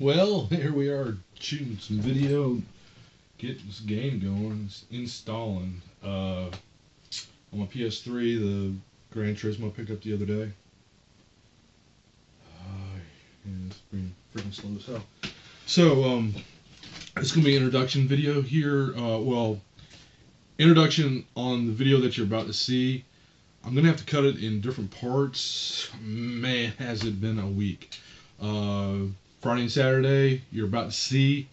Well, here we are shooting some video, getting this game going, installing. On my PS3, the Gran Turismo I picked up the other day. Yeah, it's been freaking slow as hell. So, it's going to be an introduction video here. Introduction on the video that you're about to see. I'm going to have to cut it in different parts. Man, has it been a week. Friday and Saturday, you're about to see.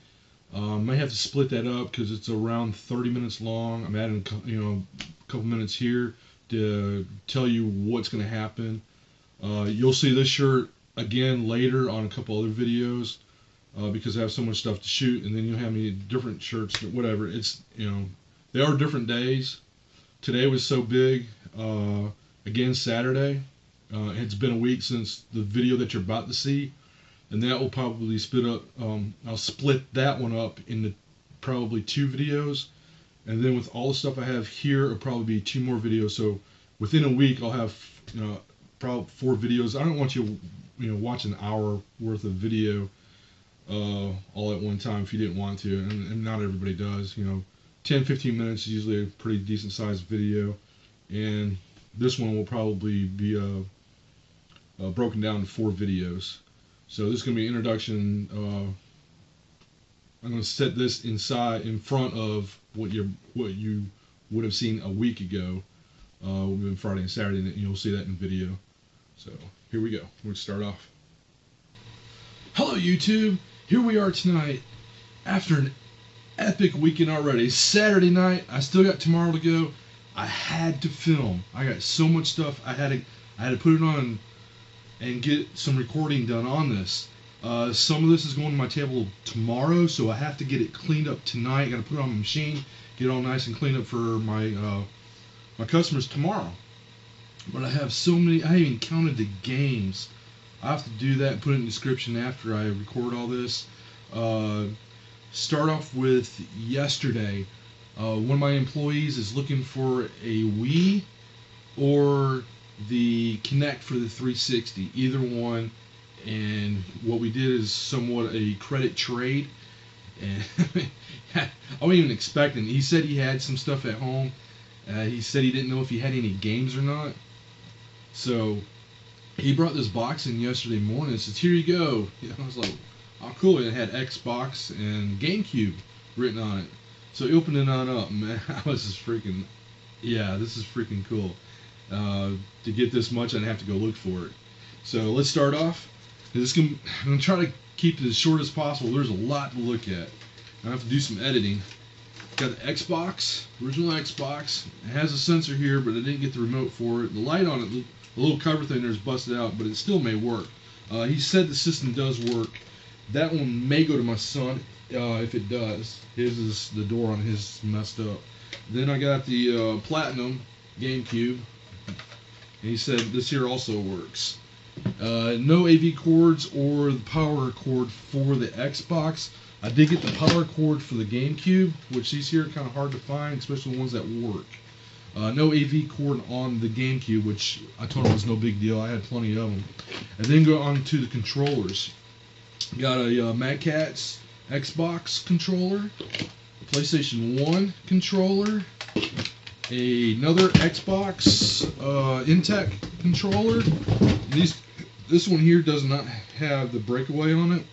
Might have to split that up because it's around 30 minutes long. I'm adding, a couple minutes here to tell you what's going to happen. You'll see this shirt again later on a couple other videos because I have so much stuff to shoot, and then you'll have me different shirts, whatever. It's, they are different days. Today was so big. Again, Saturday. It's been a week since the video that you're about to see. And that will probably I'll split that one up into probably 2 videos. And then with all the stuff I have here, it'll probably be 2 more videos. So within a week, I'll have, probably 4 videos. I don't want you, watch an hour worth of video all at one time if you didn't want to. And not everybody does, 10, 15 minutes is usually a pretty decent sized video. And this one will probably be broken down into 4 videos. So this is going to be an introduction. I'm going to set this in front of what you would have seen a week ago, Friday and Saturday, and you'll see that in video. So here we go. We'll start off. Hello YouTube. Here we are tonight after an epic weekend already. Saturday night. I still got tomorrow to go. I had to film. I got so much stuff. I had to put it on and get some recording done on this. Some of this is going to my table tomorrow, so I have to get it cleaned up tonight. I got to put it on my machine, get it all nice and cleaned up for my my customers tomorrow. But I have so many. I haven't even counted the games. I have to do that and put it in the description after I record all this. Start off with yesterday. One of my employees is looking for a Wii or the Kinect for the 360, either one. And what we did is somewhat a credit trade, and I wasn't even expecting. He said he had some stuff at home. He said he didn't know if he had any games or not, so he brought this box in yesterday morning and says, "Here you go." I was like, "Oh, cool!" It had Xbox and GameCube written on it. So he opened it on up, man. I was just freaking, this is freaking cool. To get this much, I'd have to go look for it. So let's start off. I'm going to try to keep it as short as possible. There's a lot to look at. I have to do some editing. Got the Xbox, original Xbox. It has a sensor here, but I didn't get the remote for it. The light on it, the little cover thing there is busted out, but it still may work. He said the system does work. That one may go to my son if it does. The door on his messed up. Then I got the Platinum GameCube. And he said this here also works. No AV cords or the power cord for the Xbox. I did get the power cord for the GameCube, which these here are kind of hard to find, especially the ones that work. No AV cord on the GameCube, which I told him was no big deal. I had plenty of them. And then go on to the controllers. Got a Mad Catz Xbox controller, PlayStation 1 controller, another Xbox Intech controller. This one here does not have the breakaway on it.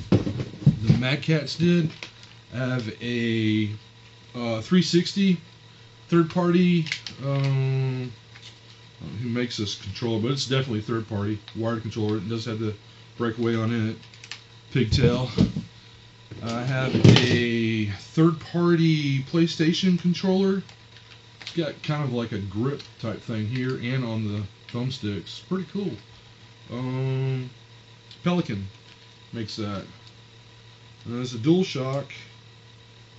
The Mad Catz did. I have a 360 third party. Who makes this controller? But it's definitely third party wired controller. It does have the breakaway on it. Pigtail. I have a third party PlayStation controller. It's got kind of like a grip type thing here and on the thumbsticks. Pretty cool. Pelican makes that. And there's a DualShock.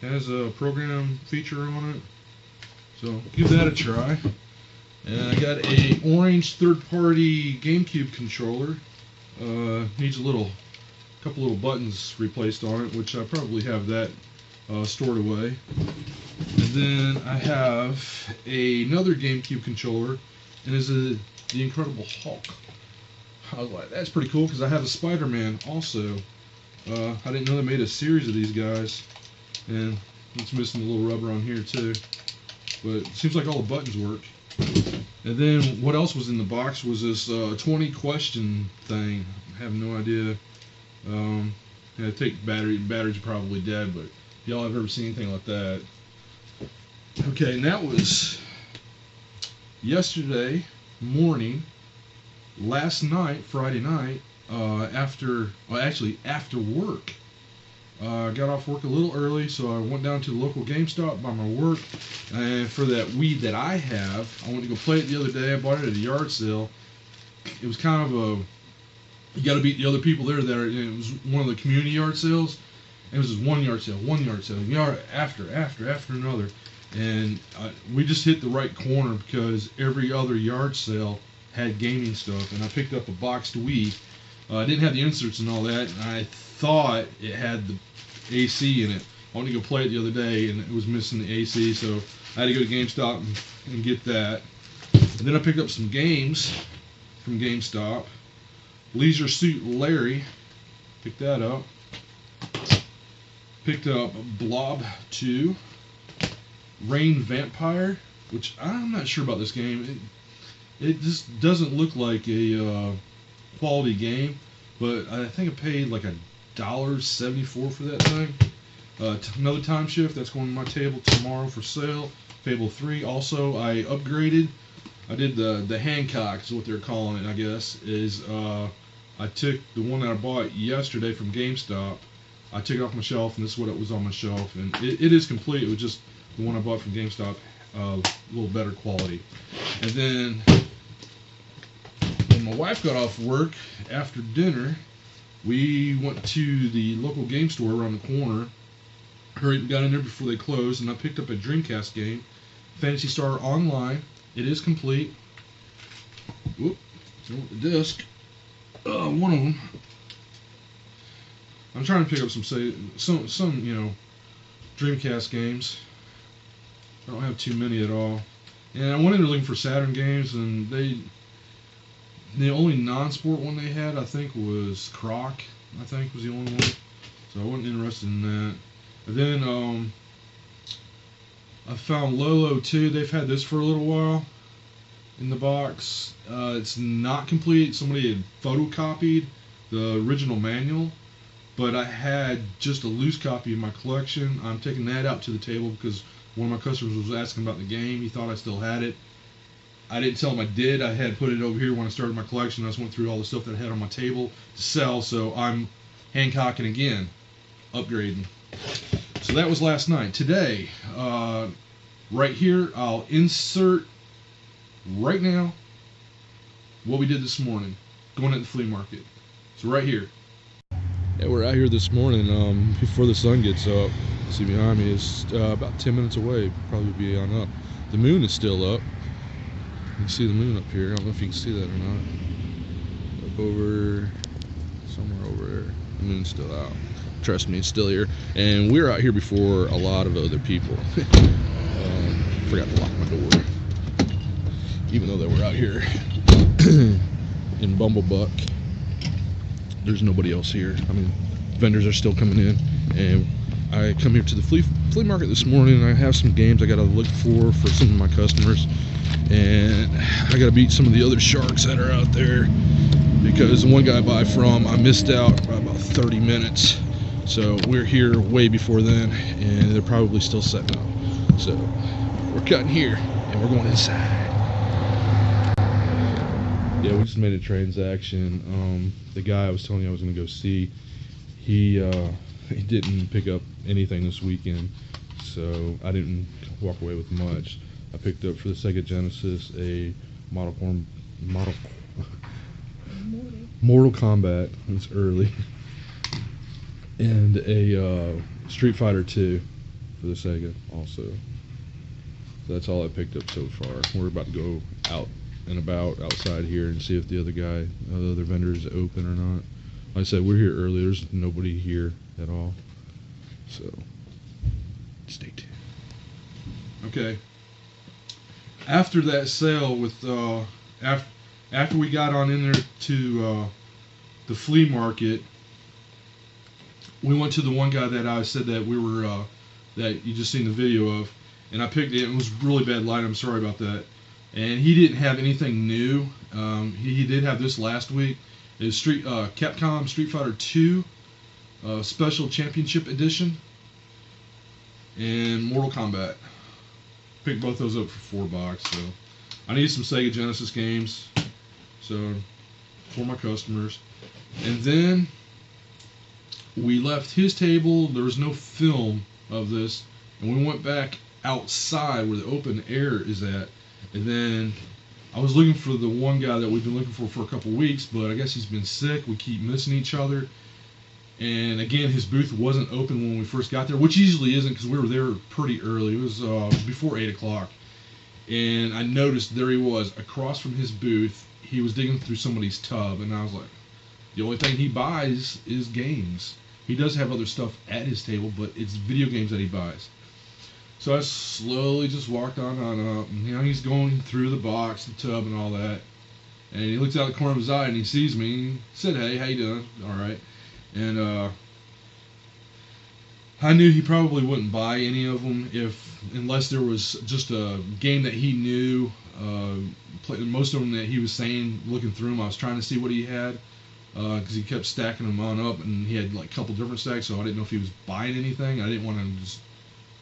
Has a program feature on it. So give that a try. And I got a orange third-party GameCube controller. Needs a couple little buttons replaced on it, which I probably have that stored away. And then I have another GameCube controller, and is the Incredible Hulk. I was like, that's pretty cool because I have a Spider-Man also I didn't know they made a series of these guys, and it's missing a little rubber on here too. But it seems like all the buttons work. And then what else was in the box was this 20 question thing. I have no idea. Yeah, take batteries are probably dead, but y'all have ever seen anything like that? Okay, and that was yesterday morning. Last night, Friday night, after work. I got off work a little early, so I went down to the local GameStop by my work. And for that Wii that I have, I went to go play it the other day. I bought it at a yard sale. It was kind of a, you got to beat the other people there. It was one of the community yard sales. And it was just one yard sale, yard after another. And we just hit the right corner because every other yard sale had gaming stuff. And I picked up a boxed Wii. I didn't have the inserts and all that, and I thought it had the AC in it. I wanted to go play it the other day, and it was missing the AC, so I had to go to GameStop and get that. And then I picked up some games from GameStop. Leisure Suit Larry, picked that up. Picked up Blob 2. Rain Vampire, which I'm not sure about this game. It just doesn't look like a quality game, but I think I paid like $1.74 for that thing. Another Time Shift that's going to my table tomorrow for sale. Fable 3. Also, I upgraded. I did the Hancock is what they're calling it, I guess. I took the one that I bought yesterday from GameStop. I took it off my shelf, and this is what it was on my shelf, and it is complete. It was just the one I bought from GameStop, a little better quality. And then when my wife got off work after dinner, we went to the local game store around the corner. Hurried, got in there before they closed, and I picked up a Dreamcast game, Phantasy Star Online. It is complete. Whoop, so the disc. One of them. I'm trying to pick up some Dreamcast games. I don't have too many at all. And I went in there looking for Saturn games, and the only non-sport one they had, I think, was Croc. I think was the only one. So I wasn't interested in that. And then I found Lolo 2. They've had this for a little while in the box. It's not complete. Somebody had photocopied the original manual, but I had just a loose copy in my collection. I'm taking that out to the table because one of my customers was asking about the game. He thought I still had it. I didn't tell him I did. I had put it over here when I started my collection. I just went through all the stuff that I had on my table to sell, so I'm Hancocking again, upgrading. So that was last night. Today, right here, I'll insert right now what we did this morning, going at the flea market. So right here. Yeah, we're out here this morning before the sun gets up. See behind me, it's about 10 minutes away, probably be on up. The moon is still up. You can see the moon up here. I don't know if you can see that or not. Up over, somewhere over there. The moon's still out. Trust me, it's still here. And we're out here before a lot of other people. Forgot to lock my door. Even though they were out here in Bumblebuck, there's nobody else here. I mean, vendors are still coming in, and I come here to the flea market this morning, and I have some games I gotta look for some of my customers, and I gotta beat some of the other sharks that are out there, because the one guy I buy from, I missed out by about 30 minutes, so we're here way before then, and they're probably still setting up. So we're cutting here, and we're going inside. Yeah, we just made a transaction. The guy I was telling you I was going to go see, he didn't pick up anything this weekend, so I didn't walk away with much. I picked up for the Sega Genesis a Mortal Kombat, it's early, and a Street Fighter 2 for the Sega also. So that's all I picked up so far. We're about to go out and about outside here and see if the other vendor is open or not. Like I said, we're here early. There's nobody here at all. So, stay tuned. Okay. After that sale with, after we got on in there to the flea market, we went to the one guy that I said that we were that you just seen the video of, and I picked it. It was really bad light. I'm sorry about that. And he didn't have anything new. He did have this last week. It's Capcom Street Fighter 2 Special Championship Edition and Mortal Kombat. Picked both those up for $4. So I need some Sega Genesis games. So for my customers. And then we left his table. There was no film of this, and we went back outside where the open air is at. And then I was looking for the one guy that we've been looking for a couple weeks, but I guess he's been sick. We keep missing each other. And again, his booth wasn't open when we first got there, which usually isn't because we were there pretty early. It was before 8 o'clock. And I noticed there he was across from his booth. He was digging through somebody's tub, and I was like, the only thing he buys is games. He does have other stuff at his table, but it's video games that he buys. So I slowly just walked on up, and he's going through the box, the tub, and all that. And he looks out the corner of his eye, and he sees me, and he said, "Hey, how you doing?" "All right." And I knew he probably wouldn't buy any of them unless there was just a game that he knew. Most of them that he was saying, looking through them, I was trying to see what he had. Because he kept stacking them on up, and he had like a couple different stacks, so I didn't know if he was buying anything. I didn't want to just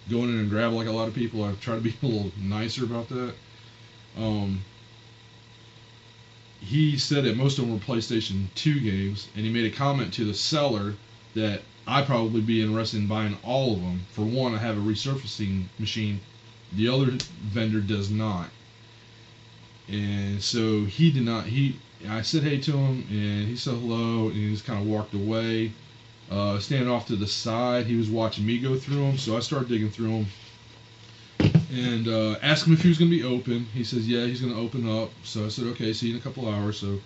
go in and grab like a lot of people. I try to be a little nicer about that. He said that most of them were PlayStation 2 games, and he made a comment to the seller that I'd probably be interested in buying all of them. For one, I have a resurfacing machine. The other vendor does not. And so he did not. I said hey to him, and he said hello, and he just kind of walked away. Standing off to the side, he was watching me go through them, so I started digging through them and asked him if he was going to be open. He says, yeah, he's going to open up. So I said, okay, see you in a couple hours. So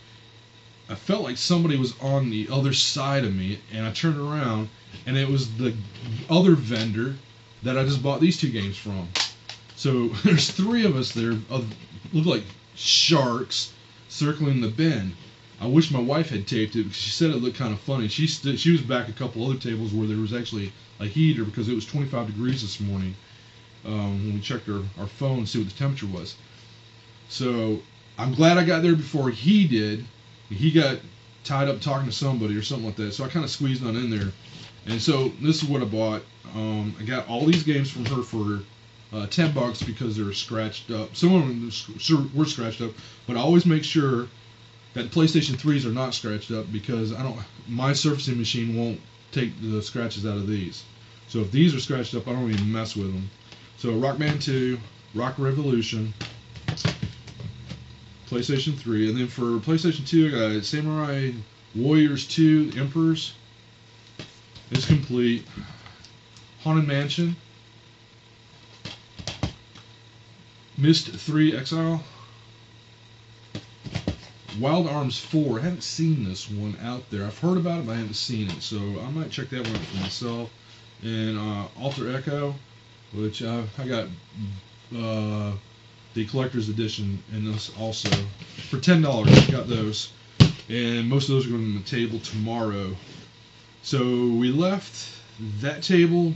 I felt like somebody was on the other side of me, and I turned around, and it was the other vendor that I just bought these two games from. So there's three of us there, look like sharks circling the bin. I wish my wife had taped it because she said it looked kind of funny. She was back a couple other tables where there was actually a heater because it was 25 degrees this morning when we checked our phone to see what the temperature was. So I'm glad I got there before he did. He got tied up talking to somebody or something like that, so I kind of squeezed on in there. And so this is what I bought. I got all these games from her for $10 because they're scratched up. Some of them were scratched up, but I always make sure that PlayStation 3s are not scratched up because my surfacing machine won't take the scratches out of these. So if these are scratched up, I don't even mess with them. So Rock Band 2, Rock Revolution, PlayStation 3, and then for PlayStation 2, I got Samurai Warriors 2, Emperors. It's complete. Haunted Mansion, Myst 3 Exile, Wild Arms 4. I haven't seen this one out there. I've heard about it, but I haven't seen it, so I might check that one out for myself. And Alter Echo, which I got the collector's edition in this also for $10. I got those, and most of those are going to the table tomorrow. So we left that table.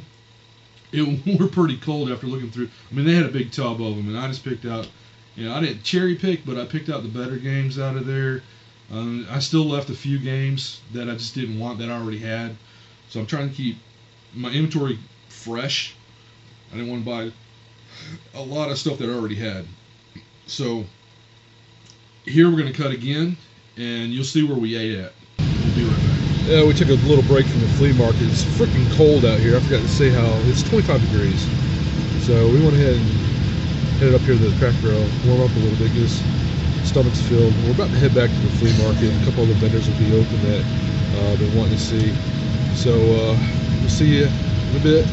We're pretty cold after looking through. I mean, they had a big tub of them, and I just picked out. I didn't cherry pick, but I picked out the better games out of there. I still left a few games that I just didn't want that I already had. So I'm trying to keep my inventory fresh. I didn't want to buy a lot of stuff that I already had. So here we're going to cut again, and you'll see where we ate at. We'll be right back. Yeah, we took a little break from the flea market. It's freaking cold out here. I forgot to say how it's 25 degrees. So we went ahead and headed up here to the Craft Barrel, warm up a little bit, get his stomach's filled. We're about to head back to the flea market. A couple other vendors will be open that I've been wanting to see. So we'll see you in a bit.